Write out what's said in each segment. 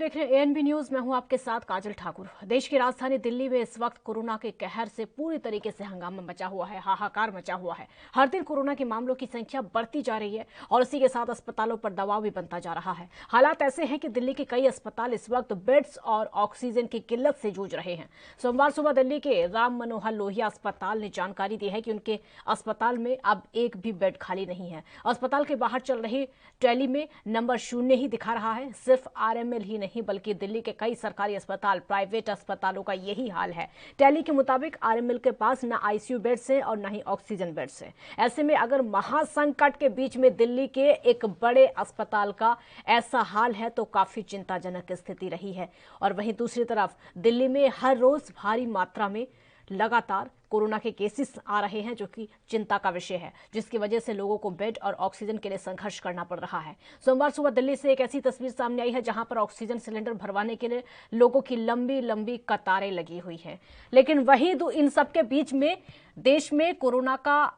देख रहे हैं एएनबी न्यूज। मैं हूं आपके साथ काजल ठाकुर। देश की राजधानी दिल्ली में इस वक्त कोरोना के कहर से पूरी तरीके से हंगामा मचा हुआ है, हाहाकार मचा हुआ है। हर दिन कोरोना के मामलों की संख्या बढ़ती जा रही है और इसी के साथ अस्पतालों पर दबाव भी बनता जा रहा है। हालात ऐसे हैं कि दिल्ली के कई अस्पताल इस वक्त बेड्स और ऑक्सीजन की किल्लत से जूझ रहे हैं। सोमवार सुबह दिल्ली के राम मनोहर लोहिया अस्पताल ने जानकारी दी है कि उनके अस्पताल में अब एक भी बेड खाली नहीं है। अस्पताल के बाहर चल रही टैली में नंबर 0 ही दिखा रहा है। सिर्फ आरएमएल ही नहीं बल्कि दिल्ली के कई सरकारी अस्पताल, प्राइवेट अस्पतालों का यही हाल है। टैली के मुताबिक आरएमएल के पास न आईसीयू बेड्स हैं और न ही ऑक्सीजन बेड्स हैं। ऐसे में अगर महासंकट के बीच में दिल्ली के एक बड़े अस्पताल का ऐसा हाल है तो काफी चिंताजनक स्थिति रही है। और वहीं दूसरी तरफ दिल्ली में हर रोज भारी मात्रा में लगातार कोरोना के केसेस आ रहे हैं, जो कि चिंता का विषय है, जिसकी वजह से लोगों को बेड और ऑक्सीजन के लिए संघर्ष करना पड़ रहा है। सोमवार सुबह दिल्ली से एक ऐसी तस्वीर सामने आई है जहां पर ऑक्सीजन सिलेंडर भरवाने के लिए लोगों की लंबी लंबी कतारें लगी हुई हैं। लेकिन वहीं इन सबके बीच में देश में कोरोना का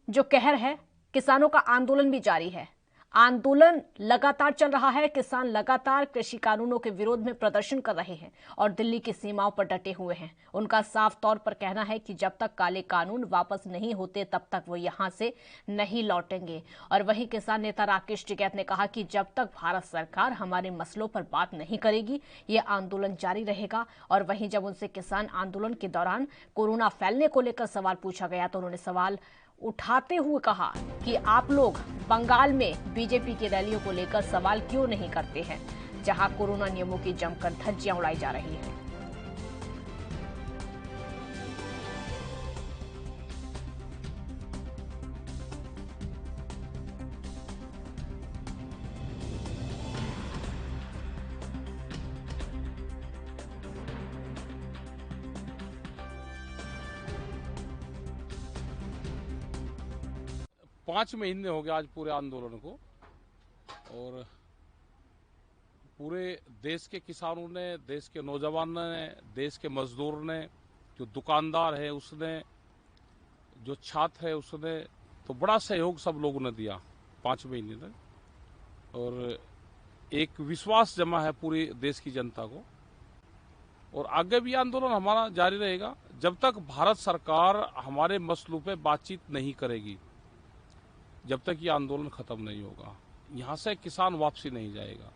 जो कहर है, किसानों का आंदोलन भी जारी है। आंदोलन लगातार चल रहा है। किसान लगातार कृषि कानूनों के विरोध में प्रदर्शन कर रहे हैं और दिल्ली की सीमाओं पर डटे हुए हैं। उनका साफ तौर पर कहना है कि जब तक काले कानून वापस नहीं होते तब तक वो यहां से नहीं लौटेंगे। और वहीं किसान नेता राकेश टिकैत ने कहा कि जब तक भारत सरकार हमारे मसलों पर बात नहीं करेगी, ये आंदोलन जारी रहेगा। और वहीं जब उनसे किसान आंदोलन के दौरान कोरोना फैलने को लेकर सवाल पूछा गया तो उन्होंने सवाल उठाते हुए कहा कि आप लोग बंगाल में बीजेपी की रैलियों को लेकर सवाल क्यों नहीं करते हैं, जहां कोरोना नियमों की जमकर धज्जियां उड़ाई जा रही हैं। 5 महीने हो गए आज पूरे आंदोलन को, और पूरे देश के किसानों ने, देश के नौजवानों ने, देश के मजदूर ने, जो दुकानदार है उसने, जो छात्र है उसने, तो बड़ा सहयोग सब लोगों ने दिया 5 महीने तक। और एक विश्वास जमा है पूरी देश की जनता को। और आगे भी आंदोलन हमारा जारी रहेगा जब तक भारत सरकार हमारे मसलों पे बातचीत नहीं करेगी, जब तक ये आंदोलन खत्म नहीं होगा। यहाँ से किसान वापसी नहीं जाएगा।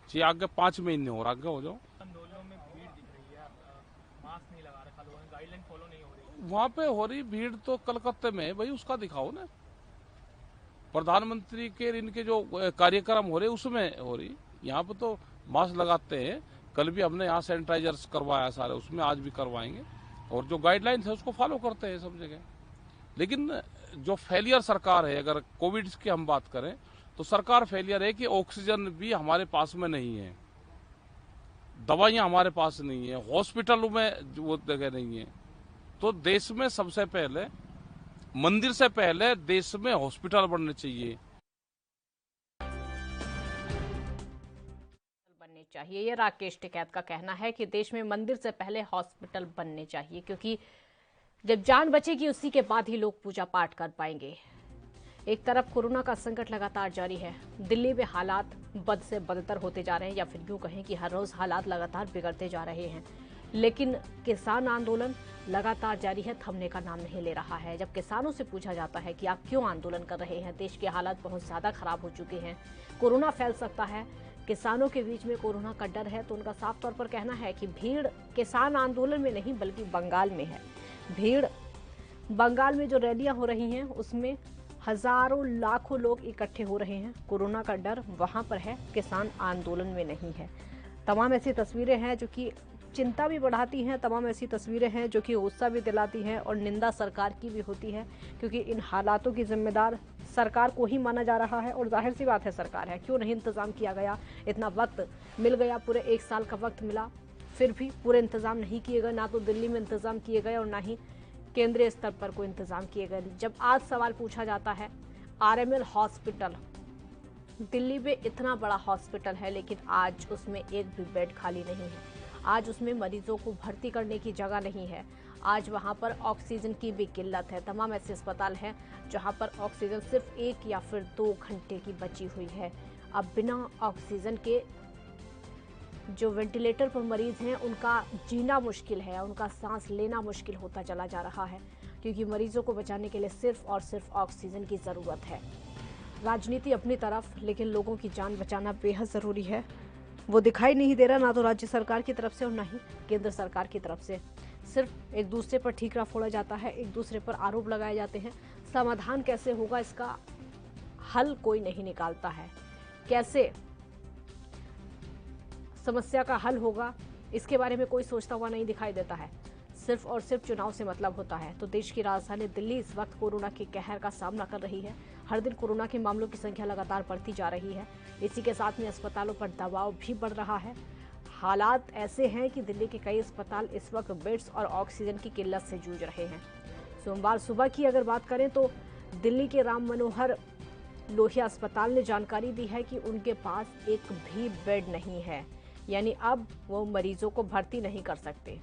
जी आगे 5 महीने और आगे हो जाओ। आंदोलनों में भीड़ दिख रही है, मास्क नहीं लगा रखा लोगों ने, गाइडलाइन फॉलो नहीं हो रही। वहाँ पे हो रही भीड़ तो कलकत्ते में है भाई, उसका दिखाओ ना। प्रधानमंत्री के इनके जो कार्यक्रम हो रहे उसमें हो रही। यहाँ पे तो मास्क लगाते हैं। कल भी हमने यहाँ सैनिटाइजर्स करवाया सारे, उसमें आज भी करवाएंगे। और जो गाइडलाइन है उसको फॉलो करते हैं सब जगह। लेकिन जो फेलियर सरकार है, अगर कोविड की हम बात करें तो सरकार फेलियर है कि ऑक्सीजन भी हमारे पास में नहीं है, दवाइयां हमारे पास नहीं है, हॉस्पिटलों में वो जगह नहीं है। तो देश में सबसे पहले, मंदिर से पहले देश में हॉस्पिटल बनने चाहिए। ये राकेश टिकैत का कहना है कि देश में मंदिर से पहले हॉस्पिटल बनने चाहिए, क्योंकि जब जान बचेगी उसी के बाद ही लोग पूजा पाठ कर पाएंगे। एक तरफ कोरोना का संकट लगातार जारी है, दिल्ली में हालात बद से बदतर होते जा रहे हैं, या फिर यूं कहें कि हर रोज हालात लगातार बिगड़ते जा रहे हैं। लेकिन किसान आंदोलन लगातार जारी है, थमने का नाम नहीं ले रहा है। जब किसानों से पूछा जाता है कि आप क्यों आंदोलन कर रहे हैं, देश के हालात बहुत ज्यादा खराब हो चुके हैं, कोरोना फैल सकता है, किसानों के बीच में कोरोना का डर है, तो उनका साफ तौर पर कहना है कि भीड़ किसान आंदोलन में नहीं बल्कि बंगाल में है। भीड़ बंगाल में जो रैलियां हो रही हैं उसमें हजारों लाखों लोग इकट्ठे हो रहे हैं। कोरोना का डर वहां पर है, किसान आंदोलन में नहीं है। तमाम ऐसी तस्वीरें हैं जो कि चिंता भी बढ़ाती हैं, तमाम ऐसी तस्वीरें हैं जो कि गुस्सा भी दिलाती हैं और निंदा सरकार की भी होती है, क्योंकि इन हालातों की जिम्मेदार सरकार को ही माना जा रहा है। और जाहिर सी बात है, सरकार है, क्यों नहीं इंतजाम किया गया, इतना वक्त मिल गया, पूरे 1 साल का वक्त मिला, फिर भी पूरे इंतजाम नहीं किए गए। ना तो दिल्ली में इंतजाम किए गए और ना ही केंद्रीय स्तर पर कोई इंतजाम किए गए। जब आज सवाल पूछा जाता है, आरएमएल हॉस्पिटल दिल्ली में इतना बड़ा हॉस्पिटल है, लेकिन आज उसमें एक भी बेड खाली नहीं है। आज उसमें मरीजों को भर्ती करने की जगह नहीं है। आज वहां पर ऑक्सीजन की भी किल्लत है। तमाम ऐसे अस्पताल हैं जहां पर ऑक्सीजन सिर्फ 1 या फिर 2 घंटे की बची हुई है। अब बिना ऑक्सीजन के जो वेंटिलेटर पर मरीज हैं उनका जीना मुश्किल है, उनका सांस लेना मुश्किल होता चला जा रहा है, क्योंकि मरीजों को बचाने के लिए सिर्फ और सिर्फ ऑक्सीजन की ज़रूरत है। राजनीति अपनी तरफ, लेकिन लोगों की जान बचाना बेहद ज़रूरी है। वो दिखाई नहीं दे रहा, ना तो राज्य सरकार की तरफ से और ना ही केंद्र सरकार की तरफ से। सिर्फ एक दूसरे पर ठीकरा फोड़ा जाता है, एक दूसरे पर आरोप लगाए जाते हैं। समाधान कैसे होगा, इसका हल कोई नहीं निकालता है। कैसे समस्या का हल होगा, इसके बारे में कोई सोचता हुआ नहीं दिखाई देता है। सिर्फ और सिर्फ चुनाव से मतलब होता है। तो देश की राजधानी दिल्ली इस वक्त कोरोना के कहर का सामना कर रही है। हर दिन कोरोना के मामलों की संख्या लगातार बढ़ती जा रही है। इसी के साथ में अस्पतालों पर दबाव भी बढ़ रहा है। हालात ऐसे हैं कि दिल्ली के कई अस्पताल इस वक्त बेड्स और ऑक्सीजन की किल्लत से जूझ रहे हैं। सोमवार सुबह की अगर बात करें तो दिल्ली के राम मनोहर लोहिया अस्पताल ने जानकारी दी है कि उनके पास एक भी बेड नहीं है, यानी अब वो मरीजों को भर्ती नहीं कर सकते।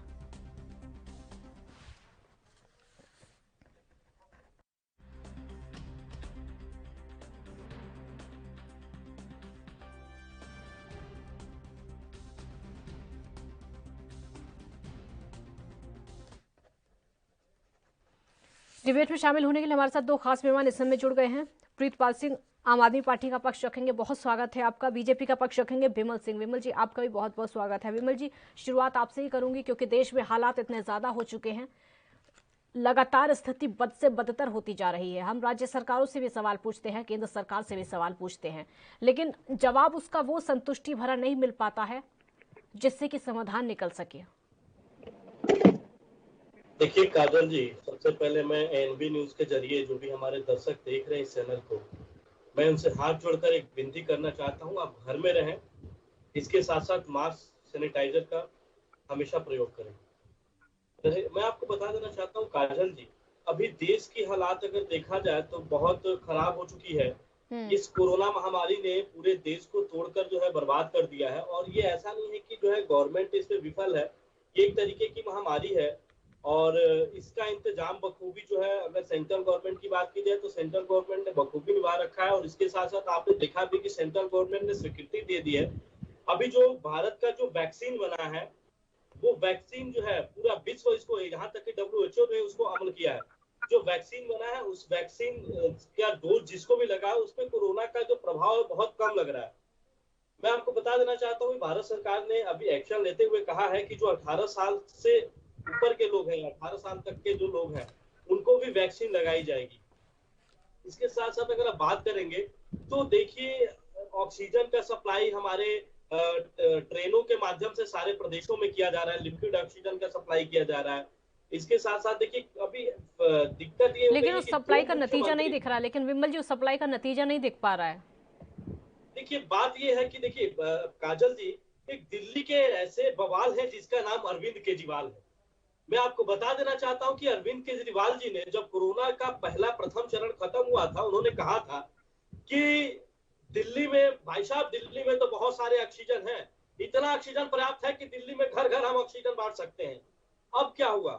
डिबेट में शामिल होने के लिए हमारे साथ दो खास मेहमान इस समय जुड़ गए हैं। प्रीतपाल सिंह आम आदमी पार्टी का पक्ष रखेंगे, बहुत स्वागत है आपका। बीजेपी का पक्ष रखेंगे विमल सिंह। विमल जी, आपका भी बहुत बहुत स्वागत है। विमल जी, शुरुआत आपसे ही करूंगी, क्योंकि देश में हालात इतने ज्यादा हो चुके हैं, लगातार स्थिति बद से बदतर होती जा रही है। हम राज्य सरकारों से भी सवाल पूछते हैं, केंद्र सरकार से भी सवाल पूछते हैं, लेकिन जवाब उसका वो संतुष्टि भरा नहीं मिल पाता है जिससे कि समाधान निकल सके। देखिए काजल जी, सबसे पहले मैं एएनबी न्यूज के जरिए जो भी हमारे दर्शक देख रहे हैं इस चैनल को, मैं उनसे हाथ जोड़कर एक विनती करना चाहता हूं, आप घर में रहें, इसके साथ साथ मास्क सैनिटाइजर का हमेशा प्रयोग करें। मैं आपको बता देना चाहता हूं काजल जी, अभी देश की हालात अगर देखा जाए तो बहुत खराब हो चुकी है। इस कोरोना महामारी ने पूरे देश को तोड़कर जो है बर्बाद कर दिया है। और ये ऐसा नहीं है कि जो है गवर्नमेंट इसमें विफल है, ये एक तरीके की महामारी है और इसका इंतजाम बखूबी जो है, अगर सेंट्रल गवर्नमेंट की बात की जाए तो सेंट्रल गवर्नमेंट ने बखूबी निभा रखा है। और इसके साथ साथ आपने देखा भी कि सेंट्रल गवर्नमेंट ने स्वीकृति दे दी है। अभी जो भारत का जो वैक्सीन बना है, वो वैक्सीन जो है पूरा विश्व इसको, यहाँ तक कि WHO ने उसको अमल किया है। जो वैक्सीन बना है उस वैक्सीन का डोज जिसको भी लगा है उसमें कोरोना का जो प्रभाव है बहुत कम लग रहा है। मैं आपको बता देना चाहता हूँ भारत सरकार ने अभी एक्शन लेते हुए कहा है कि जो 18 साल से ऊपर के लोग हैं, 18 साल तक के जो लोग हैं, उनको भी वैक्सीन लगाई जाएगी। इसके साथ साथ अगर आप बात करेंगे तो देखिए ऑक्सीजन का सप्लाई हमारे ट्रेनों के माध्यम से सारे प्रदेशों में किया जा रहा है, लिक्विड ऑक्सीजन का सप्लाई किया जा रहा है। इसके साथ साथ देखिए अभी दिक्कत ये, लेकिन उस सप्लाई का नतीजा नहीं दिख रहा। लेकिन विमल जी, उस सप्लाई का नतीजा नहीं दिख पा रहा है। देखिए बात ये है कि देखिए काजल जी, एक दिल्ली के ऐसे बवाल है जिसका नाम अरविंद केजरीवाल है। मैं आपको बता देना चाहता हूं कि अरविंद केजरीवाल जी ने जब कोरोना का प्रथम चरण खत्म हुआ था, उन्होंने कहा था कि दिल्ली में, भाई साहब दिल्ली में तो बहुत सारे ऑक्सीजन है, इतना ऑक्सीजन पर्याप्त है कि दिल्ली में घर घर हम ऑक्सीजन बांट सकते हैं। अब क्या हुआ?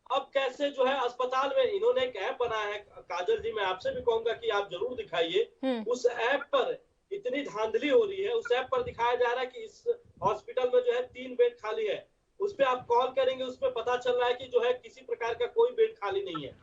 अब कैसे जो है अस्पताल में इन्होंने एक ऐप बनाया है। काजल जी, मैं आपसे भी कहूंगा कि आप जरूर दिखाइए। उस ऐप पर इतनी धांधली हो रही है, उस ऐप पर दिखाया जा रहा है कि इस हॉस्पिटल में जो है 3 बेड खाली है। उस पर आप कॉल करेंगे, उसमें पता चल रहा है कि जो है किसी प्रकार का कोई बेड खाली नहीं है।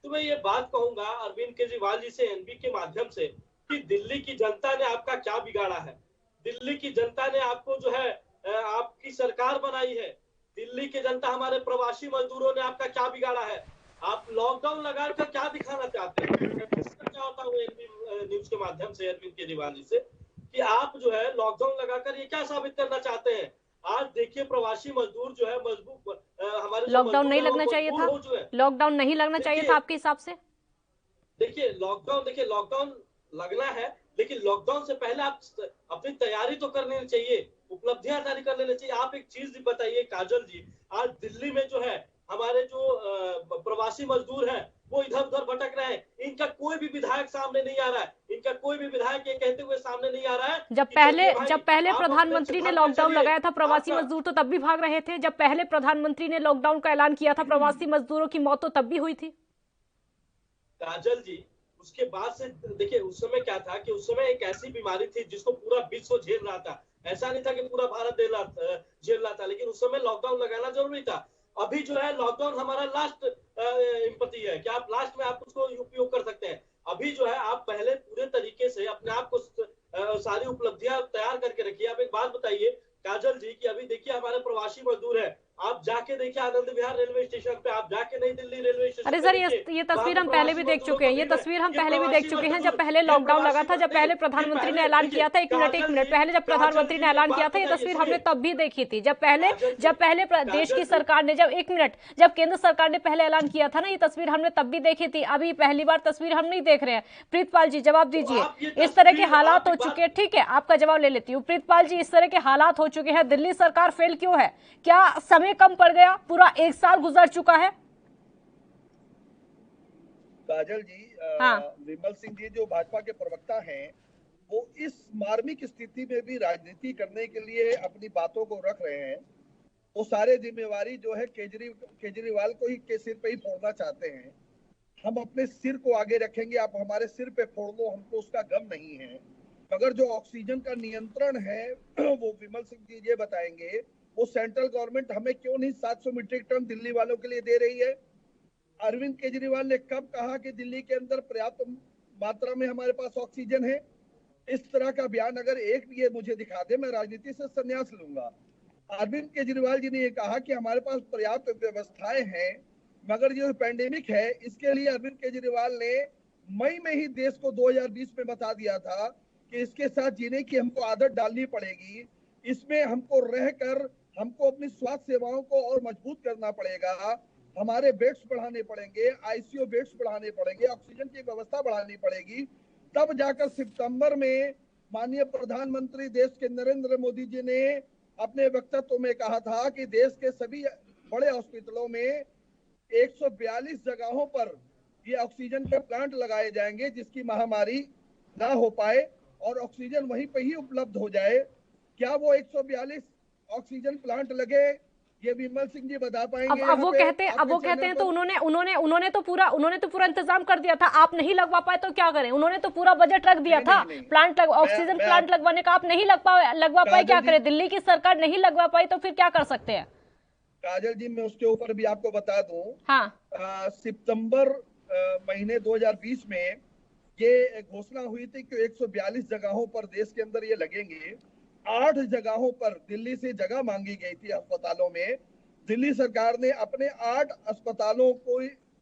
तो मैं ये बात कहूंगा अरविंद केजरीवाल जी से एनबी के माध्यम से कि दिल्ली की जनता ने आपका क्या बिगाड़ा है? दिल्ली की जनता ने आपको जो है आपकी सरकार बनाई है। दिल्ली की जनता, हमारे प्रवासी मजदूरों ने आपका क्या बिगाड़ा है? आप लॉकडाउन लगाकर क्या दिखाना चाहते हैं? चाहता हूँ एनबी न्यूज के माध्यम से अरविंद केजरीवाल जी से कि आप जो है लॉकडाउन लगाकर ये क्या साबित करना चाहते हैं? आज देखिए प्रवासी मजदूर जो है मजबूर, हमारे लॉकडाउन नहीं लगना चाहिए था। लॉकडाउन नहीं लगना चाहिए था आपके हिसाब से? देखिए लॉकडाउन लगना है, लेकिन लॉकडाउन से पहले आप अपनी तैयारी तो कर लेनी चाहिए, उपलब्धियां जारी कर लेनी चाहिए। आप एक चीज बताइए काजल जी, आज दिल्ली में जो है हमारे जो प्रवासी मजदूर हैं वो इधर उधर भटक रहे हैं, इनका कोई भी विधायक सामने नहीं आ रहा है। इनका कोई भी विधायक ये कहते हुए सामने नहीं आ रहा है। जब पहले प्रधानमंत्री ने लॉकडाउन लगाया था, प्रवासी मजदूर तो तब भी भाग रहे थे। जब पहले प्रधानमंत्री ने लॉकडाउन का ऐलान किया था, प्रवासी मजदूरों की मौत तो तब भी हुई थी। काजल जी, उसके बाद से देखिए उस समय क्या था कि उस समय एक ऐसी बीमारी थी जिसको पूरा विश्व झेल रहा था, ऐसा नहीं था कि पूरा भारत झेल रहा था, लेकिन उस समय लॉकडाउन लगाना जरूरी था। अभी जो है लॉकडाउन हमारा लास्ट इम्पति है कि आप लास्ट में आप उसको उपयोग कर सकते हैं। अभी जो है आप पहले पूरे तरीके से अपने आप को सारी उपलब्धियां तैयार करके रखिए। आप एक बात बताइए काजल जी कि अभी देखिए हमारे प्रवासी मजदूर है, आप जाके देखिए आनंद विहार रेलवे स्टेशन पे, आप जाके नई दिल्ली रेलवे स्टेशन अरे पे सर, देखिए, ये वहाँ तस्वीर पे हम पहले भी प्रवासी देख चुके हैं। ये मजदूरों का तस्वीर हम भीड़ है। पहले भी ये देख प्रवासी चुके हैं, जब मजदूर, पहले ये लॉकडाउन लगा प्रवासी था, जब पहले नहीं, प्रधानमंत्री ने ये ऐलान पहले किया था। एक मिनट काजल जी, पहले जब प्रधानमंत्री ने एक ऐलान बात किया था, ये बताइए, तस्वीर सुनिए। हमने तब भी देखी थी, जब पहले देश काजल की जी, सरकार ने जब एक मिनट जब केंद्र सरकार ने पहले ऐलान किया था ना, ये तस्वीर हमने तब भी देखी थी। अभी पहली बार तस्वीर हम नहीं देख रहे हैं। प्रीतपाल जी जवाब तो दीजिए। आप ये इस तरह के तस्वीर, हालात आप हो एक बात चुके हैं, ठीक है आपका जवाब ले लेती हूँ। प्रीतपाल जी, इस तरह के हालात हो चुके हैं, दिल्ली सरकार फेल क्यों है? क्या समय कम पड़ गया? पूरा 1 साल गुजर चुका है। काजल जी, हाँ, विमल सिंह जी जो भाजपा के प्रवक्ता हैं, वो इस मार्मिक स्थिति में भी राजनीति करने के लिए अपनी बातों को रख रहे हैं। वो सारे जिम्मेवारी जो है केजरीवाल को ही के सिर पे ही फोड़ना चाहते हैं। हम अपने सिर को आगे रखेंगे, आप हमारे सिर पे फोड़ लो, हमको उसका गम नहीं है। मगर जो ऑक्सीजन का नियंत्रण है वो विमल सिंह जी ये बताएंगे, वो सेंट्रल गवर्नमेंट हमें क्यों नहीं 700 मीट्रिक टन दिल्ली वालों के लिए दे रही है? अरविंद केजरीवाल ने कब कहा कि दिल्ली के अंदर पर्याप्त मात्रा में हमारे पास ऑक्सीजन है? इस तरह का बयान अगर एक भी ये मुझे दिखा दे, मैं राजनीति से संन्यास लूंगा। अरविंद केजरीवाल जी ने ये कहा कि हमारे पास पर्याप्त व्यवस्थाएं हैं, मगर जो पैंडेमिक है इसके लिए अरविंद केजरीवाल ने मई में ही देश को 2020 में बता दिया था कि इसके साथ जीने की हमको आदत डालनी पड़ेगी। इसमें हमको रहकर हमको अपनी स्वास्थ्य सेवाओं को और मजबूत करना पड़ेगा, हमारे बेड्स बढ़ाने पड़ेंगे, आईसीयू बेड्स बढ़ाने पड़ेंगे, ऑक्सीजन की व्यवस्था बढ़ानी पड़ेगी। तब जाकर सितंबर में माननीय प्रधानमंत्री देश के नरेंद्र मोदी जी ने अपने वक्तव्य में कहा था कि देश के सभी बड़े हॉस्पिटलों में 142 जगहों पर ये ऑक्सीजन के प्लांट लगाए जाएंगे, जिसकी महामारी ना हो पाए और ऑक्सीजन वहीं पे ही उपलब्ध हो जाए। क्या वो 142 ऑक्सीजन प्लांट लगे, ये विमल सिंह जी बता पाएंगे? अब वो कहते हैं तो उन्होंने तो पूरा इंतजाम कर दिया था, आप नहीं लगवा पाए तो क्या करें? उन्होंने तो पूरा बजट रख दिया था ऑक्सीजन प्लांट लगवाने का, आप नहीं लगवा पाए, क्या करें? दिल्ली की सरकार नहीं लगवा पाई तो फिर क्या कर सकते हैं? काजल जी, मैं उसके ऊपर भी आपको बता दूं। हाँ, सितंबर महीने 2020 में ये घोषणा हुई थी कि 142 जगहों पर देश के अंदर ये लगेंगे। 8 जगहों पर दिल्ली से जगह मांगी गई थी अस्पतालों में। दिल्ली सरकार ने अपने 8 अस्पतालों को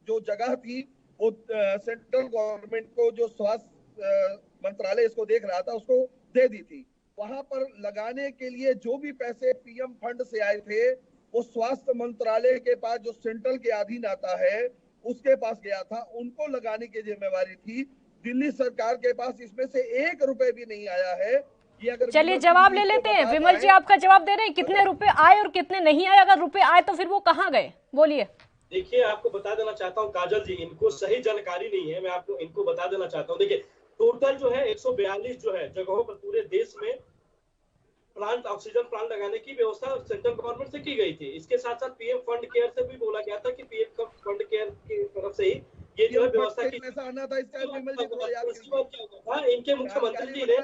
जो जगह थी वो सेंट्रल गवर्नमेंट को, जो स्वास्थ्य मंत्रालय इसको देख रहा था, उसको दे दी थी। वहां पर लगाने के लिए जो भी पैसे पीएम फंड से आए थे वो स्वास्थ्य मंत्रालय के पास, जो सेंट्रल के अधीन आता है, उसके पास गया था, उनको लगाने की जिम्मेवारी थी। दिल्ली सरकार के पास इसमें से 1 रुपए भी नहीं आया है। चलिए जवाब ले लेते हैं। विमल जी आपका जवाब दे रहे हैं, कितने रुपए आए और कितने नहीं आए? अगर रुपए आए तो फिर वो कहाँ गए, बोलिए। देखिए, आपको बता देना चाहता हूँ काजल जी, इनको सही जानकारी नहीं है, मैं आपको इनको बता देना चाहता हूँ। देखिए, टोटल जो है 142 जो है जगहों पर पूरे देश में प्लांट, ऑक्सीजन प्लांट लगाने की व्यवस्था सेंट्रल गवर्नमेंट से की गई थी। इसके साथ साथ पीएम फंड केयर से भी बोला गया था कि पीएम फंड केयर की तरफ से ही ये जो है व्यवस्था की आना था। इसका विमल जी थोड़ा याद कीजिए, इनके मुख्यमंत्री जी ने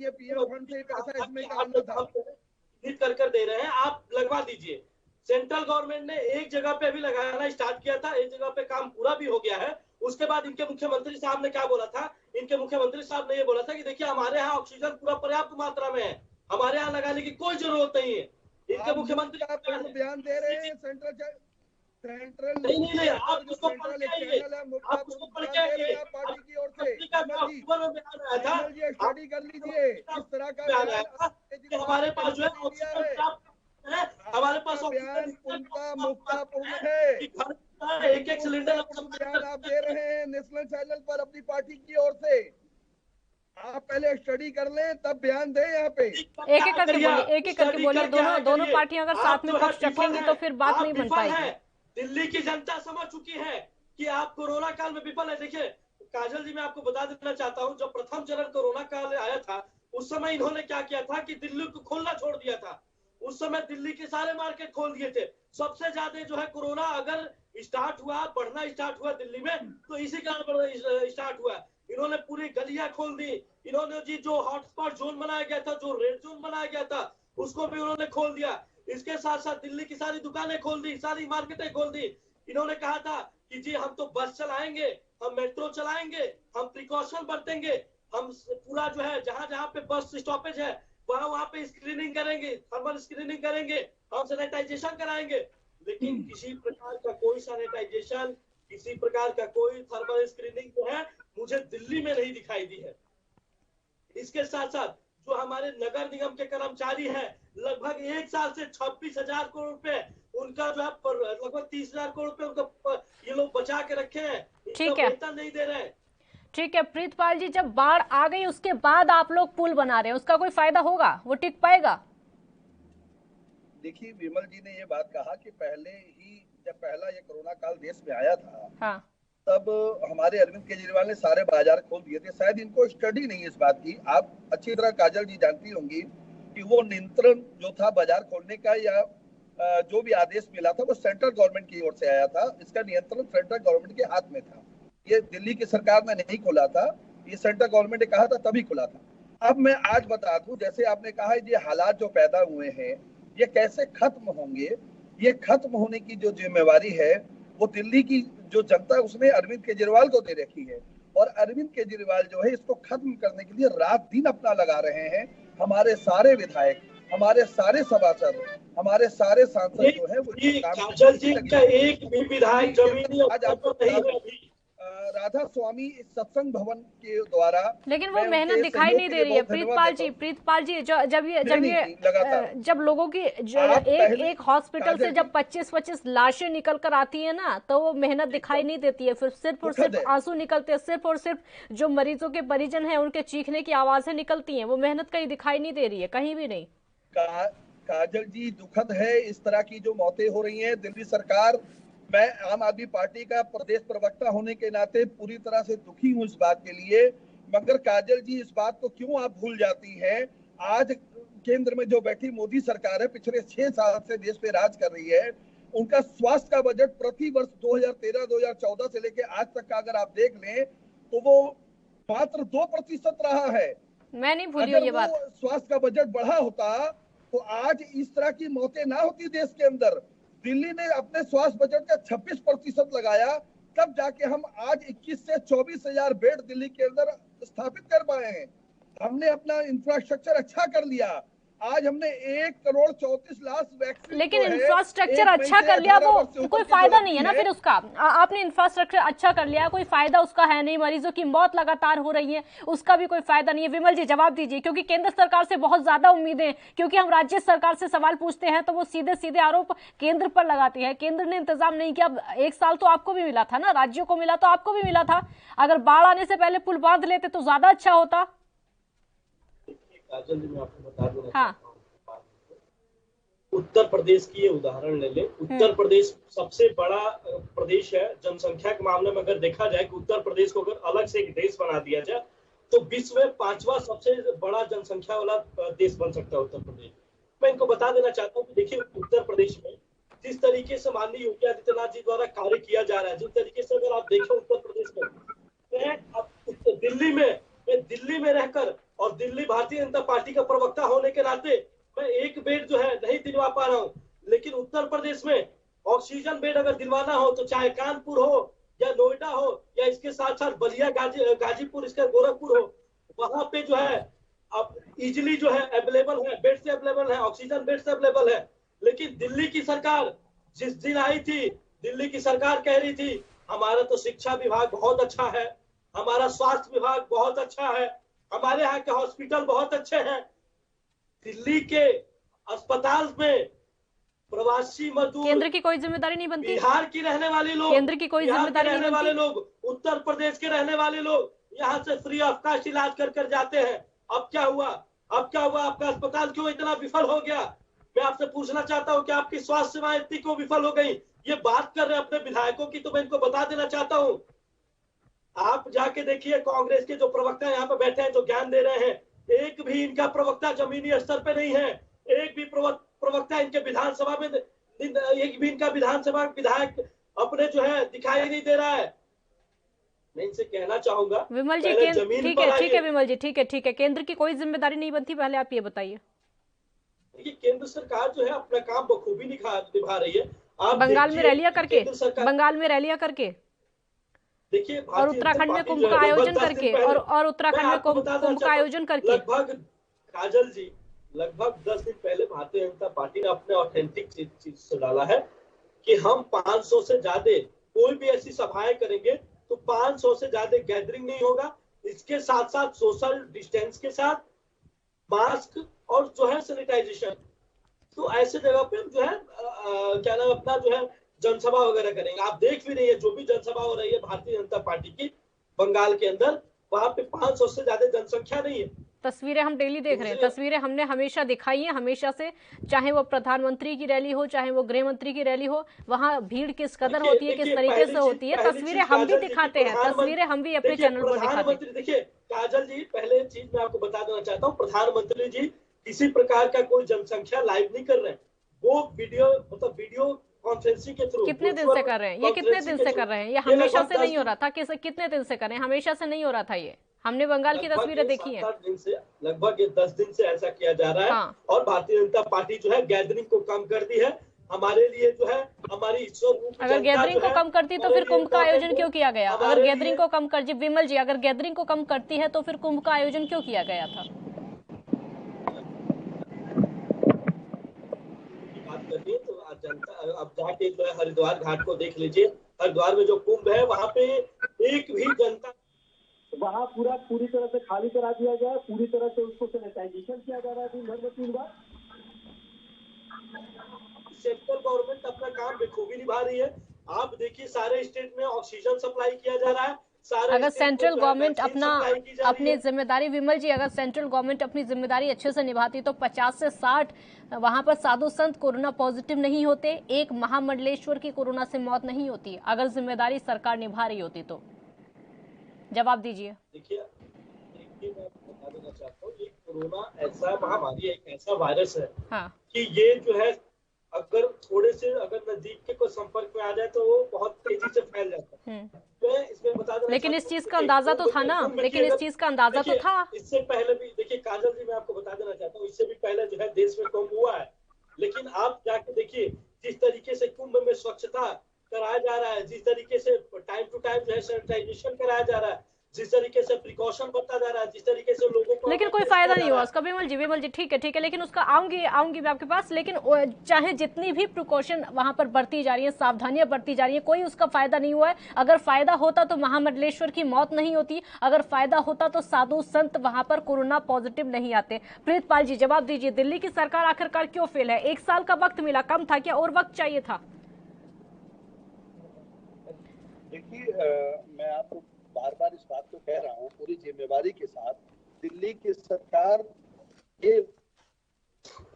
ये पीएम फंड से पैसा इसमें का आना था, कर दे रहे हैं, आप लगवा दीजिए। सेंट्रल गवर्नमेंट ने एक जगह पे अभी लगाना स्टार्ट किया था, एक जगह पे काम पूरा भी हो गया है। उसके बाद इनके मुख्यमंत्री साहब ने क्या बोला था? इनके मुख्यमंत्री साहब ने ये बोला था कि देखिए हमारे यहाँ ऑक्सीजन पूरा पर्याप्त मात्रा में है, हमारे यहाँ लगाने की कोई जरूरत नहीं है। इनके मुख्यमंत्री बयान दे रहे हैं सेंट्रल नहीं, आप उसको पढ़ के आइए, आप उसको पढ़ के आइए, पार्टी की ओर से स्टडी कर लीजिए। इस तरह का हमारे पास जो है हमारे पास बयान उनका मुक्तापूर्ण है। एक सिलेंडर बयान आप दे रहे हैं नेशनल चैनल पर अपनी पार्टी की ओर से। आप पहले स्टडी कर लें तब बयान दें। यहाँ पे एक एक करके बोलिए। दोनों पार्टियां अगर साथ में पक्ष रखेंगी तो फिर बात नहीं बन पाएगी। दिल्ली की जनता समझ चुकी है कि आप कोरोना काल में विफल है। देखिए काजल जी, मैं आपको बता देना चाहता हूं, जब प्रथम चरण कोरोना काल आया था उस समय इन्होंने क्या किया था कि दिल्ली को खोलना छोड़ दिया था। उस समय दिल्ली के सारे मार्केट खोल दिए थे। सबसे ज्यादा जो है कोरोना अगर स्टार्ट हुआ, बढ़ना स्टार्ट हुआ दिल्ली में, तो इसी कारण स्टार्ट हुआ। इन्होंने पूरी गलियां खोल दी। इन्होंने जी जो हॉटस्पॉट जोन बनाया गया था, जो रेड जोन बनाया गया था, उसको भी उन्होंने खोल दिया। इसके साथ साथ दिल्ली की सारी दुकानें खोल दी, सारी मार्केटें खोल दी। इन्होंने कहा था कि जी हम तो बस चलाएंगे, हम मेट्रो चलाएंगे, हम प्रिकॉशन बरतेंगे, हम पूरा जो है जहां जहां पे बस स्टॉपेज है वहां पे स्क्रीनिंग करेंगे, थर्मल स्क्रीनिंग करेंगे, हम सैनिटाइजेशन कराएंगे। लेकिन किसी प्रकार का कोई सैनिटाइजेशन, किसी प्रकार का कोई थर्मल स्क्रीनिंग जो है मुझे दिल्ली में नहीं दिखाई दी है। इसके साथ साथ जो हमारे नगर निगम के कर्मचारी हैं, लगभग एक साल से 26,000 करोड़ रुपए उनका जो है लगभग 30,000 करोड़ रुपए उनका ये लोग बचा के रखे हैं, इनका ठीक है, वेतन नहीं दे रहे हैं। ठीक है प्रीतपाल जी, जब बाढ़ आ गई उसके बाद आप लोग पुल बना रहे हैं, उसका कोई फायदा होगा? वो टिक पाएगा? देखिए, विमल जी ने ये बात कहा कि पहले ही जब पहला ये कोरोना काल देश में आया था, हाँ, तब हमारे अरविंद केजरीवाल ने सारे बाजार खोल दिए थे। शायद इनको स्टडी नहीं है इस बात की। आप अच्छी तरह काजल जी जानती होंगी कि वो नियंत्रण जो था बाजार खोलने का या जो भी आदेश मिला था वो सेंट्रल गवर्नमेंट की ओर से आया था। इसका नियंत्रण सेंट्रल गवर्नमेंट के हाथ में था। ये दिल्ली की सरकार ने नहीं खोला था, ये सेंट्रल गवर्नमेंट ने कहा था तभी खुला था। अब मैं आज बता दूं, जैसे आपने कहा ये हालात जो पैदा हुए हैं ये कैसे खत्म होंगे, ये खत्म होने की जो जिम्मेवारी है वो दिल्ली की जो जनता है उसने अरविंद केजरीवाल को दे रखी है। और अरविंद केजरीवाल जो है इसको खत्म करने के लिए रात दिन अपना लगा रहे हैं। हमारे सारे विधायक, हमारे सारे सभासद, हमारे सारे सांसद जो है वो काजल जी का एक भी विधायक जमीनी स्तर पर नहीं है अभी। राधा स्वामी इस सत्संग भवन के द्वारा, लेकिन वो मेहनत दिखाई नहीं दे रही है प्रीतपाल जी। जब लोगों की एक हॉस्पिटल से जब 25-25 लाशें निकल कर आती है ना, तो वो मेहनत दिखाई नहीं देती है। फिर सिर्फ और सिर्फ आंसू निकलते हैं, सिर्फ और सिर्फ जो मरीजों के परिजन हैं उनके चीखने की आवाजें निकलती हैं। वो मेहनत कहीं दिखाई नहीं दे रही है, कहीं भी नहीं। काजल जी, दुखद है इस तरह की जो मौतें हो रही हैं। दिल्ली सरकार, मैं आम आदमी पार्टी का प्रदेश प्रवक्ता होने के नाते पूरी तरह से दुखी हूं इस बात के लिए। मगर काजल जी, इस बात को क्यों आप भूल जाती हैं? आज केंद्र में जो बैठी मोदी सरकार है, पिछले 6 साल से देश पे राज कर रही है। उनका स्वास्थ्य का बजट प्रति वर्ष 2013-2014 से लेके आज तक का अगर आप देख लें तो वो मात्र 2% रहा है। मैं नहीं भूली हूं ये बात। स्वास्थ्य का बजट बढ़ा होता तो आज इस तरह की मौतें ना होती देश के अंदर। दिल्ली ने अपने स्वास्थ्य बजट का 26% लगाया, तब जाके हम आज 21 से 24,000 बेड दिल्ली के अंदर स्थापित कर पाए हैं। हमने अपना इंफ्रास्ट्रक्चर अच्छा कर लिया। आज हमने 1,34,00,000 वैक्सीन, लेकिन इंफ्रास्ट्रक्चर अच्छा कर लिया, वो कोई फायदा नहीं है ना फिर उसका। आपने इंफ्रास्ट्रक्चर अच्छा कर लिया, कोई फायदा उसका है नहीं। मरीजों की मौत लगातार हो रही है, उसका भी कोई फायदा नहीं है। विमल जी जवाब दीजिए, क्योंकि केंद्र सरकार से बहुत ज्यादा उम्मीदें, क्योंकि हम राज्य सरकार से सवाल पूछते हैं तो वो सीधे सीधे आरोप केंद्र पर लगाती है। केंद्र ने इंतजाम नहीं किया। 1 साल तो आपको भी मिला था ना, राज्यों को मिला तो आपको भी मिला था। अगर बाढ़ आने से पहले पुल बांध लेते तो ज्यादा अच्छा होता। काजल जी, मैं आपको बता दूं, हाँ, उत्तर प्रदेश की ये उदाहरण ले ले। उत्तर प्रदेश सबसे बड़ा प्रदेश है जनसंख्या के मामले में। अगर देखा जाए कि उत्तर प्रदेश को अगर अलग से एक देश बना दिया जाए तो विश्व में 5वां सबसे बड़ा जनसंख्या वाला देश बन सकता है उत्तर प्रदेश। मैं इनको बता देना चाहता हूँ कि देखिए, उत्तर प्रदेश में जिस तरीके से माननीय योगी आदित्यनाथ जी द्वारा कार्य किया जा रहा है, जिस तरीके से अगर आप देखें उत्तर प्रदेश में, दिल्ली में रहकर और दिल्ली भारतीय जनता पार्टी का प्रवक्ता होने के नाते मैं एक बेड जो है नहीं दिलवा पा रहा हूँ। लेकिन उत्तर प्रदेश में ऑक्सीजन बेड अगर दिलवाना हो तो चाहे कानपुर हो या नोएडा हो या इसके साथ साथ बलिया, गाजीपुर, इसका गोरखपुर हो, वहां पे जो है अब इजिली जो है अवेलेबल है, बेड से अवेलेबल है, ऑक्सीजन बेड से अवेलेबल है। लेकिन दिल्ली की सरकार जिस दिन आई थी, दिल्ली की सरकार कह रही थी हमारा तो शिक्षा विभाग बहुत अच्छा है, हमारा स्वास्थ्य विभाग बहुत अच्छा है, हमारे यहाँ के हॉस्पिटल बहुत अच्छे हैं। दिल्ली के अस्पताल में प्रवासी मजदूर, केंद्र की कोई जिम्मेदारी नहीं बनती। बिहार की रहने वाले लोग, केंद्र की कोई जिम्मेदारी नहीं बनती। वाले लोग, उत्तर प्रदेश के रहने वाले लोग यहाँ से फ्री ऑफ कास्ट इलाज कर जाते हैं। अब क्या हुआ? आपका अस्पताल क्यों इतना विफल हो गया? मैं आपसे पूछना चाहता हूँ कि आपकी स्वास्थ्य सेवाएं इतनी क्यों विफल हो गई? ये बात कर रहे हैं अपने विधायकों की, तो मैं इनको बता देना चाहता हूँ, आप जाके देखिए कांग्रेस के जो प्रवक्ता यहाँ पे बैठे हैं जो ज्ञान दे रहे हैं, एक भी इनका प्रवक्ता जमीनी स्तर पे नहीं है। एक भी प्रवक्ता इनके विधानसभा में, एक भी इनका विधानसभा विधायक अपने जो है दिखाई नहीं दे रहा है। मैं इनसे कहना चाहूंगा विमल जी, पहले जमीन पर ठीक है आइए। विमल जी, ठीक है, केंद्र की कोई जिम्मेदारी नहीं बनती, पहले आप ये बताइए। देखिए केंद्र सरकार जो है अपना काम बखूबी निभा रही है। आप बंगाल में देखिए रैलियां कि करके, केंद्र सरकार, बंगाल में रैलियां करके, देखिए और भारतीय जनता उत्तराखंड में पार्टी कुंभ जो है का लगभग आयोजन 10 दिन करके, पहले, और मैं उत्तराखंड में आपको बताना कुंभ का चाहता आयोजन हूँ, करके। लगभग काजल जी, लगभग 10 दिन पहले भारतीय जनता पार्टी ने अपने ऑथेंटिक चीज से डाला है कि हम 500 से ज्यादा कोई भी ऐसी सभाएं करेंगे तो 500 से ज्यादा गैदरिंग नहीं होगा। इसके साथ साथ सोशल डिस्टेंस के साथ मास्क और जो है सैनिटाइजेशन। तो ऐसे जगह पे हम जो है क्या नाम अपना जो है जनसभा वगैरह करेंगे। आप देख भी रही है जो भी जनसभा हो रही है भारतीय जनता पार्टी की बंगाल के अंदर, वहां पे 500 से ज्यादा जनसंख्या नहीं है। तस्वीरें हम डेली देख रहे हैं, तस्वीरें हमने हमेशा दिखाई हैं, हमेशा से, चाहे वो प्रधानमंत्री की रैली हो, चाहे वो गृह मंत्री की रैली हो, वहां भीड़ किस कदर होती है, किस तरीके से होती है, तस्वीरें हम भी दिखाते हैं, तस्वीरें हम भी अपने चैनल पर दिखाते हैं। प्रधानमंत्री देखिए काजल जी, पहले चीज मैं आपको बता देना चाहता हूँ, प्रधानमंत्री जी किसी प्रकार का कोई जनसंख्या लाइव नहीं कर रहे हैं। वो वीडियो मतलब वीडियो कॉन्फ्रेंसिंग के थ्रू, कितने दिन से कर रहे हैं ये, कितने दिन से कर रहे हैं ये? हमेशा से नहीं हो रहा था, कितने दिन से कर रहे हैं? हमेशा से नहीं हो रहा था ये, हमने बंगाल की तस्वीरें देखी हैं। 7-8 दिन से, लगभग 10 दिन से ऐसा किया जा रहा है। हाँ। और भारतीय जनता पार्टी जो है गैदरिंग को कम कर दी है। हमारे लिए जो है हमारी अगर गैदरिंग को कम करती तो फिर कुंभ का आयोजन क्यों किया गया? अगर गैदरिंग को कम कर, जी विमल जी, अगर गैदरिंग को कम करती है तो फिर कुंभ का आयोजन क्यों किया गया था? बात करनी है तो आज जनता अब जाके जो है हरिद्वार घाट को देख लीजिए। हरिद्वार में जो कुंभ है वहां पे एक भी जनता, वहाँ पूरी तरह से खाली करा दिया गया है, पूरी तरह से उसको सैनिटाइजेशन किया जा रहा है दिन भर में 3 बार। सेंट्रल गवर्नमेंट अपना काम बखूबी निभा रही है। आप देखिए सारे स्टेट में ऑक्सीजन सप्लाई किया जा रहा है। अगर सेंट्रल गवर्नमेंट अपनी जिम्मेदारी, विमल जी, अगर सेंट्रल गवर्नमेंट अपनी जिम्मेदारी अच्छे से निभाती तो 50 से 60 वहां पर साधु संत कोरोना पॉजिटिव नहीं होते, एक महामंडलेश्वर की कोरोना से मौत नहीं होती, अगर जिम्मेदारी सरकार निभा रही होती तो। जवाब दीजिए। देखिए मैं आपको बता देना चाहता हूँ, ये कोरोना ऐसा महामारी है, एक ऐसा वायरस है हाँ। कि ये जो है अगर थोड़े से अगर नजदीक के कोई संपर्क में आ जाए तो वो बहुत तेजी से फैल जाता है। मैं इसमें बता देना, लेकिन इस चीज का अंदाजा तो था ना, लेकिन इस चीज का अंदाजा तो था। इससे पहले भी देखिए काजल जी, मैं आपको बता देना चाहता हूँ, इससे भी पहले जो है देश में कुंभ हुआ है। लेकिन आप जाके देखिए जिस तरीके से कुंभ में स्वच्छता कराया जा रहा है, जिस तरीके से टाइम टू टाइम जो है सैनिटाइजेशन कराया जा रहा है, जिस तरीके से प्रिकॉशन बरता जा रहा है, जिस तरीके से लोगों को, लेकिन कोई फायदा नहीं हुआ उसका। विमल जी ठीक है, लेकिन उसका आऊंगी मैं आपके पास, लेकिन चाहे जितनी भी प्रिकॉशन वहां पर बरती जा रही है, सावधानियां बरती जा रही है, कोई उसका फायदा नहीं हुआ है। अगर फायदा होता तो महामंडलेश्वर की मौत नहीं होती, अगर फायदा होता तो साधु संत वहां पर कोरोना पॉजिटिव नहीं आते। प्रीतपाल जी जवाब दीजिए, दिल्ली की सरकार आखिरकार क्यों फेल है? 1 साल का वक्त मिला, कम था क्या? और वक्त चाहिए था? देखिए मैं आपको बार बार इस बात को कह रहा हूँ पूरी जिम्मेवारी के साथ, दिल्ली की सरकार ये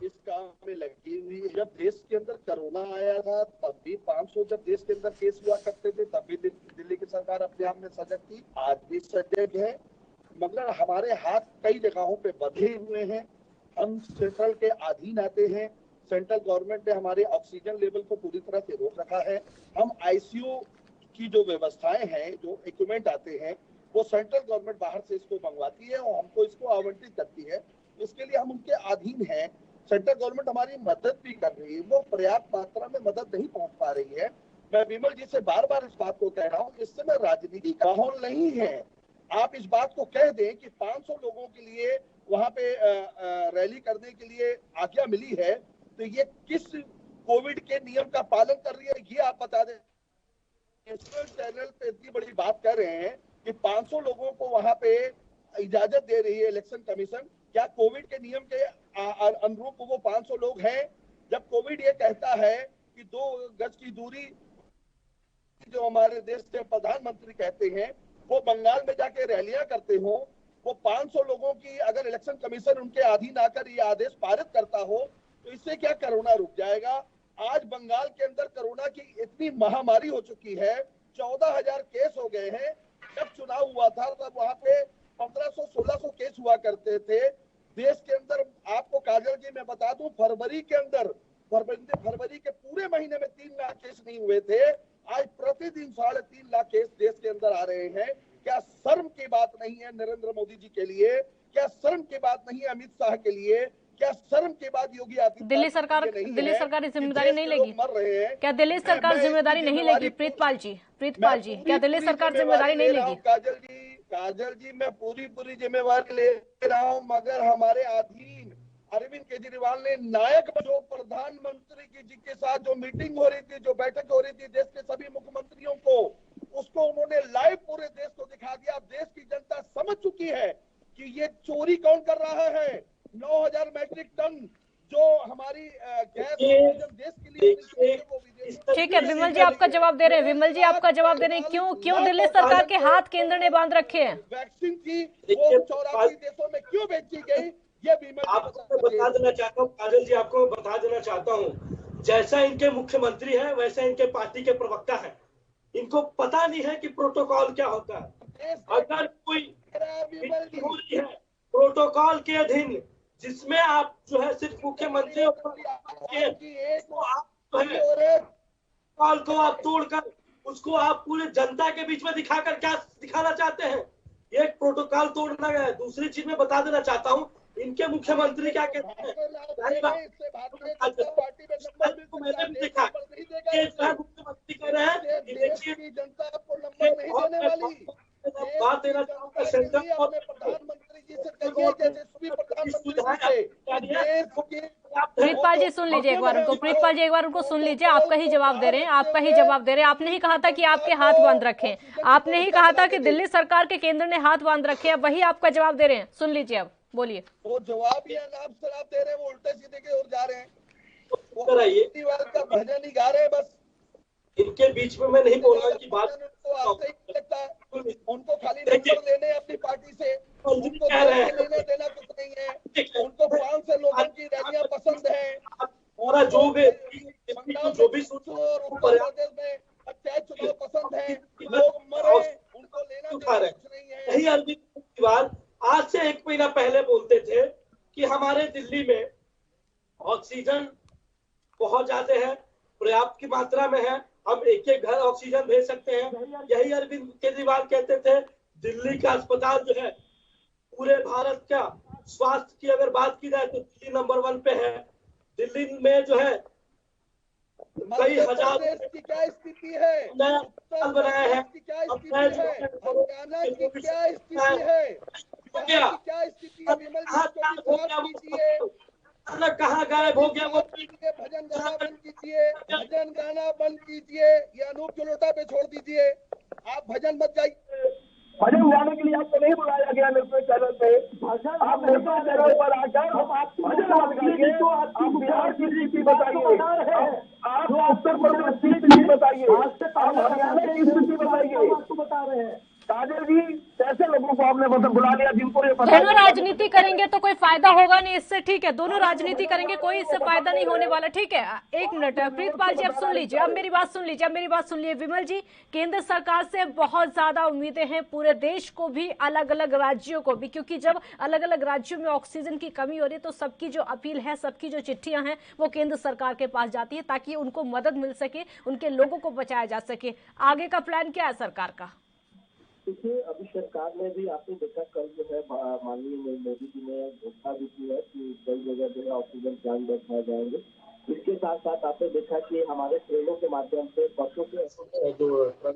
इस काम में लगी हुई है। जब देश के अंदर कोरोना आया था तब भी 500 जब देश के अंदर केस हुआ करते थे तब भी दिल्ली की सरकार अपने आप में सजग थी, आज भी सजग है। मगर हमारे हाथ कई जगहों पे बंधे हुए हैं, हम सेंट्रल के अधीन आते हैं। सेंट्रल गवर्नमेंट ने हमारे ऑक्सीजन लेवल को पूरी तरह से रोक रखा है। हम आईसीयू की जो व्यवस्थाएं हैं, जो इक्विपमेंट आते हैं, वो सेंट्रल गवर्नमेंट बाहर से इसको मंगवाती है और हमको इसको आवंटित करती है। इसके लिए हम उनके अधीन हैं। सेंट्रल गवर्नमेंट हमारी मदद भी कर रही है, वो पर्याप्त मात्रा में मदद नहीं पहुंच पा रही है। मैं विमल जी से बार बार इस बात को कह रहा हूँ, इस समय राजनीति का माहौल नहीं है। आप इस बात को कह दें कि 500 लोगों के लिए वहां पे रैली करने के लिए आज्ञा मिली है, तो ये किस कोविड के नियम का पालन कर रही है ये आप बता दें। नेशनल चैनल पे इतनी बड़ी बात कर रहे हैं कि 500 लोगों को वहां पे इजाजत दे रही है इलेक्शन कमीशन, क्या कोविड के नियम के अनुरूप वो 500 लोग हैं? जब कोविड ये कहता है कि 2 गज की दूरी, जो हमारे देश के प्रधानमंत्री कहते हैं, वो बंगाल में जाके रैलियां करते हो, वो 500 लोगों की अगर इलेक्शन कमीशन उनके अधीन आकर ये आदेश पारित करता हो तो इससे क्या कोरोना रुक जाएगा? आज बंगाल के अंदर कोरोना की इतनी महामारी हो चुकी है, 14,000 केस हो गए हैं। जब चुनाव हुआ था तब वहां पे 1500-1600 केस हुआ करते थे। देश के अंदर आपको काजल जी मैं बता दूं, फरवरी के अंदर, फरवरी के पूरे महीने में 3 लाख केस नहीं हुए थे। आज प्रतिदिन 3.5 लाख केस देश के अंदर आ रहे हैं। क्या शर्म की बात नहीं है नरेंद्र मोदी जी के लिए? क्या शर्म की बात नहीं है अमित शाह के लिए? क्या शर्म के बाद योगी आदित्यनाथ दिल्ली सरकार जिम्मेदारी नहीं लेगी? मर रहे हैं? क्या दिल्ली सरकार जिम्मेदारी नहीं लेगी? प्रीतपाल जी क्या दिल्ली सरकार जिम्मेदारी नहीं लेगी? काजल जी मैं पूरी जिम्मेवारी ले रहा हूं, मगर हमारे अधीन अरविंद केजरीवाल ने नायक जो प्रधानमंत्री जी के साथ जो मीटिंग हो रही थी, जो बैठक हो रही थी देश के सभी मुख्यमंत्रियों को, उसको उन्होंने लाइव पूरे देश को दिखा दिया। देश की जनता समझ चुकी है कि ये चोरी कौन कर रहा है। 9000 मैट्रिक टन जो हमारी गैस देश के लिए। ठीक है विमल जी आपका जवाब दे रहे हैं। विमल जी आपका जवाब दे रहे हैं। क्यों दिल्ली सरकार के हाथ केंद्र ने बांध रखे हैं? वैक्सीन थी वो 84 देशों में क्यों बेची गई, ये विमल आपको बता देना चाहता हूँ काजल जी, आपको बता देना चाहता हूँ, जैसा इनके मुख्यमंत्री है वैसा इनके पार्टी के प्रवक्ता है। इनको पता नहीं है कि प्रोटोकॉल क्या होता है। अगर कोई हो रही है प्रोटोकॉल के अधीन, जिसमें आप जो है सिर्फ मुख्यमंत्री तो आप जो है प्रोटोकॉल को आप तोड़कर उसको आप पूरे जनता के बीच में दिखाकर क्या दिखाना चाहते हैं? ये प्रोटोकॉल तोड़ना है। दूसरी चीज मैं बता देना चाहता हूँ, इनके मुख्यमंत्री क्या कहते हैं, मैंने भी देखा मुख्यमंत्री कह रहे हैं कि देखिए बात देना चाहूंगा सेंटर प्रीतपाल जी सुन लीजिए एक बार उनको। प्रीतपाल जी एक बार उनको सुन लीजिए। आपका ही जवाब दे रहे हैं, आपका ही जवाब दे रहे हैं। आपने ही कहा था कि आपके हाथ बांध रखे हैं, आपने ही कहा था कि दिल्ली सरकार के केंद्र ने हाथ बांध रखे हैं, वही आपका जवाब दे रहे हैं। सुन लीजिए अब बोलिए। वो जवाब ही अनाप शराब दे रहे हैं, वो उल्टे सीधे की ओर जा रहे हैं। वो का भजन ही गा रहे हैं बस। इनके बीच में मैं नहीं बोल रहा कि बात लगता है उनको खाली नंबर लेने अपनी पार्टी से, उनको लेना देना कुछ नहीं है। उनको 500 लोगों की रैलियां पसंद है और जो भी प्रदेश में पंचायत चुनाव पसंद है। लोग मरे उनको लेना देना कुछ नहीं है। यही अरविंद केजरीवाल आज से 1 महीना पहले बोलते थे कि हमारे दिल्ली में ऑक्सीजन बहुत ज्यादा है, पर्याप्त की मात्रा में है, हम एक घर ऑक्सीजन भेज सकते हैं। यही अरविंद केजरीवाल कहते थे दिल्ली का अस्पताल जो है पूरे भारत का स्वास्थ्य की अगर बात की जाए तो दिल्ली नंबर 1 पे है। दिल्ली में जो है कई हजार की क्या स्थिति है, नया अस्पताल बनाया है, हरियाणा की क्या स्थिति है, क्या स्थिति है कहाँ गायब हो गया? वो भजन गाना बंद कीजिए, भजन गाना बंद कीजिए, ये अनूप जलोटा पे छोड़ दीजिए। आप भजन मत गाइए। भजन गाने के लिए आपको नहीं बुलाया गया मेरे चैनल पे। आप मेरे चैनल पर आकर भजन मत गाइए। आप बिहार की स्थिति बताइए, आप उत्तर प्रदेश की स्थिति बताइए, आप हरियाणा की स्थिति बताइए। बता रहे हैं काजल जी कैसे लोगों को आपने मतलब बुला लिया जिनको ये पता। दोनों राजनीति करेंगे तो कोई फायदा होगा नहीं इससे, ठीक है? दोनों राजनीति करेंगे कोई इससे फायदा नहीं होने वाला, ठीक है? 1 मिनट प्रीतपाल जी अब सुन लीजिए, अब मेरी बात सुन लीजिए। विमल जी, केंद्र सरकार से बहुत ज्यादा उम्मीदें हैं, पूरे देश को भी, अलग अलग राज्यों को भी, क्योंकि जब अलग अलग राज्यों में ऑक्सीजन की कमी हो रही है तो सबकी जो अपील है, सबकी जो चिट्ठियां हैं वो केंद्र सरकार के पास जाती है ताकि उनको मदद मिल सके, उनके लोगों को बचाया जा सके। आगे का प्लान क्या है सरकार का? देखिए अभी सरकार ने भी आपने देखा कल जो है माननीय मोदी जी ने घोषणा भी की है कि कई जगह जो है ऑक्सीजन प्लांट बैठाए जाएंगे। इसके साथ साथ आपने देखा कि हमारे ट्रेनों के माध्यम से, बसों के जो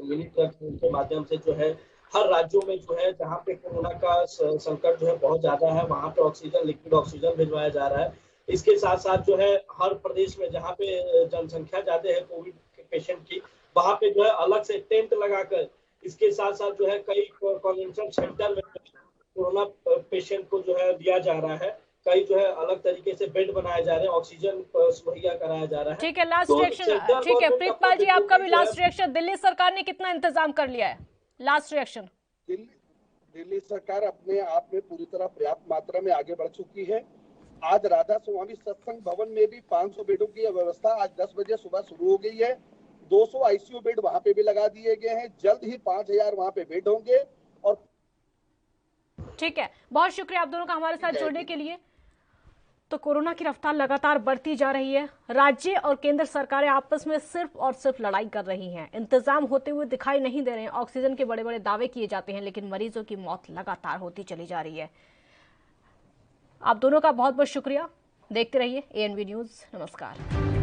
मिनी ट्रक के माध्यम से जो है हर राज्यों में जो है जहाँ पे कोरोना का संकट जो है बहुत ज्यादा है वहाँ पे ऑक्सीजन, लिक्विड ऑक्सीजन भिजवाया जा रहा है। इसके साथ साथ जो है हर प्रदेश में जहाँ पे जनसंख्या ज्यादा है कोविड के पेशेंट की, वहाँ पे जो है अलग से टेंट लगाकर, इसके साथ साथ जो है कई कन्वेंशन सेंटर में कोरोना पेशेंट को जो है दिया जा रहा है, कई जो है अलग तरीके से बेड बनाए जा रहे हैं, ऑक्सीजन मुहैया कराया जा रहा है। ठीक है, लास्ट रिएक्शन। ठीक है प्रीतपाल जी आपका भी लास्ट रिएक्शन। दिल्ली सरकार ने कितना इंतजाम कर लिया है? Last reaction. दिल्ली सरकार अपने आप में पूरी तरह पर्याप्त मात्रा में आगे बढ़ चुकी है। आज राधा स्वामी सत्संग भवन में भी 500 बेडों की व्यवस्था आज 10 बजे सुबह शुरू हो गई है। 200 आईसीयू बेड वहां पे भी लगा दिए गए हैं। जल्द ही 5000 वहां पे बेड होंगे। और ठीक है, बहुत शुक्रिया आप दोनों का हमारे साथ जुड़ने के लिए। तो कोरोना की रफ्तार लगातार बढ़ती जा रही है। राज्य और केंद्र सरकारें आपस में सिर्फ और सिर्फ लड़ाई कर रही हैं। इंतजाम होते हुए दिखाई नहीं दे रहे हैं। ऑक्सीजन के बड़े बड़े दावे किए जाते हैं, लेकिन मरीजों की मौत लगातार होती चली जा रही है। आप दोनों का बहुत बहुत शुक्रिया। देखते रहिए ANV न्यूज। नमस्कार।